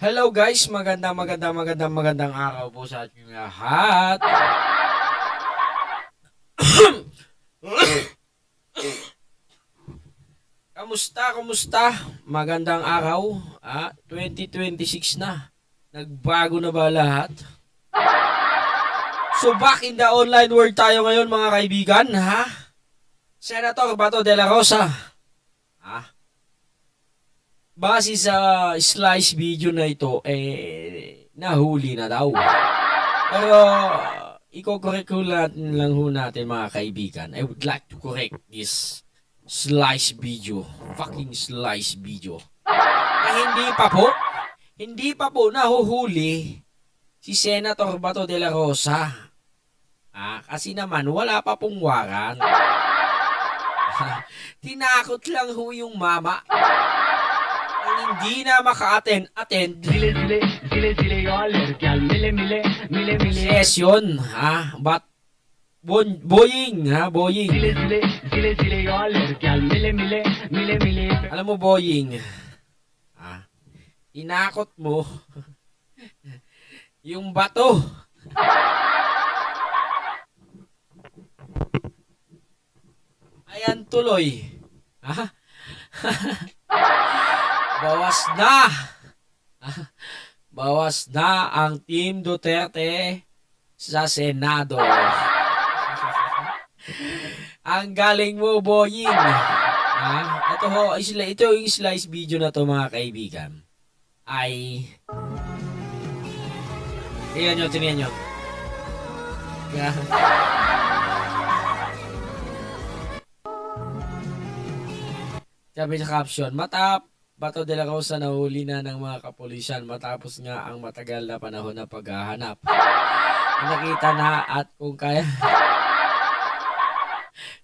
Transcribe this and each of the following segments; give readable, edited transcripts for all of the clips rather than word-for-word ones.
Hello guys, magandang araw po sa ating lahat. Kamusta? Magandang araw. 2026 na. Nagbago na ba lahat? So back in the online world tayo ngayon mga kaibigan, ha? Senator Bato de la Rosa. Base sa slice video na ito, nahuli na daw. Pero, i-correct ko lang ho natin mga kaibigan. I would like to correct this slice video. Fucking slice video. Hindi pa po nahuhuli si Senator Bato de la Rosa. Kasi naman, wala pa pong waran. Tinakot lang ho yung mama. Hindi na maka-attend session, but boying. Alam mo boying, tinakot mo yung bato. Ayan tuloy. Bawas na ang Team Duterte sa Senado. Ang galing mo, boying. Ito yung slice video na to mga kaibigan. Tingnan nyo. Sabi sa caption, Bato de la Rosa nahuli na ng mga kapulisan matapos nga ang matagal na panahon na paghahanap. Nakita na at kung kaya.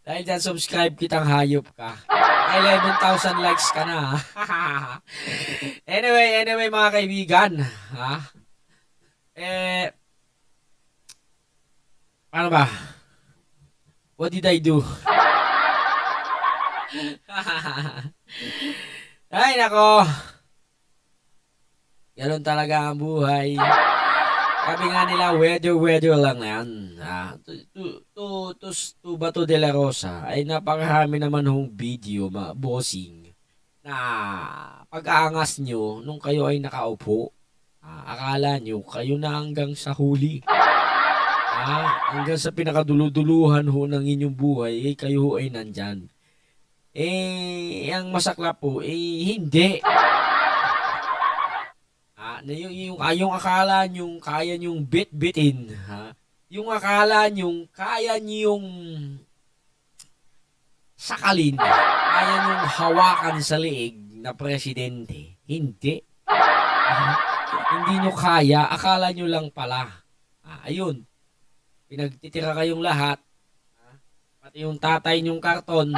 Dahil dyan, subscribe kitang hayop ka. 11,000 likes ka na. Anyway mga kaibigan. Ano ba? What did I do? Ay, nako. Ganun talaga ang buhay. Sabi nga nila, weather lang yan. To Bato de la Rosa ay napakarami naman hong video, bossing, na pag-aangas nyo nung kayo ay nakaupo. Akala nyo, kayo na hanggang sa huli. Hanggang sa pinakaduluduluhan ho ng inyong buhay, kayo ay nandyan. Ang masaklap po, hindi. Yung akala nyong kaya nyong bit-bitin, yung akala nyong kaya nyong sakalin, kaya nyong hawakan sa leeg na presidente, hindi. Hindi nyo kaya, akala nyo lang pala. Ayun, pinagtitira kayong lahat, pati yung tatay nyong karton,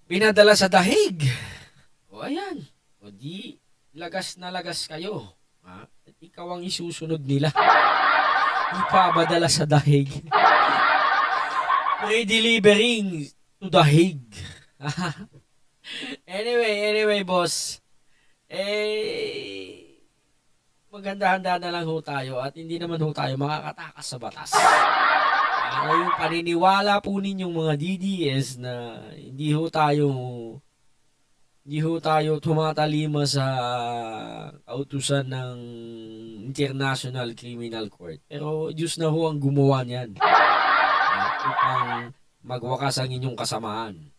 pinadala sa dahig. Ayan. Di, lagas na lagas kayo. At ikaw ang isusunod nila. Ipapadala sa dahig. May delivering to dahig. Anyway, boss. Maganda-handa na lang ho tayo at hindi naman ho tayo makakatakas sa batas. Yung paniniwala po ninyong mga DDS na hindi ho tayo tumatalima sa kautusan ng International Criminal Court. Pero Diyos na ho ang gumawa niyan upang magwakas ang inyong kasamaan.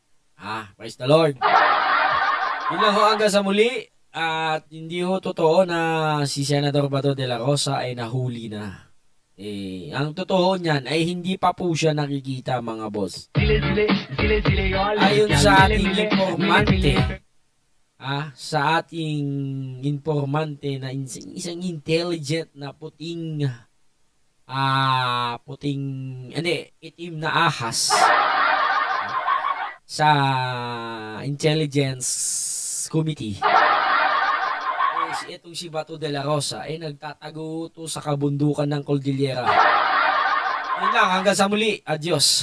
Praise the Lord. Yun lang ho hanggang sa muli. At hindi ho totoo na si Senator Bato de la Rosa ay nahuli na. Ang totoo niyan ay hindi pa po siya nakikita mga boss. Ayon sa ating informante, na isang intelligent na itim na ahas sa intelligence committee. Itong si Bato de la Rosa ay nagtatago to sa kabundukan ng Cordillera. Yun lang, hanggang sa muli. Adios.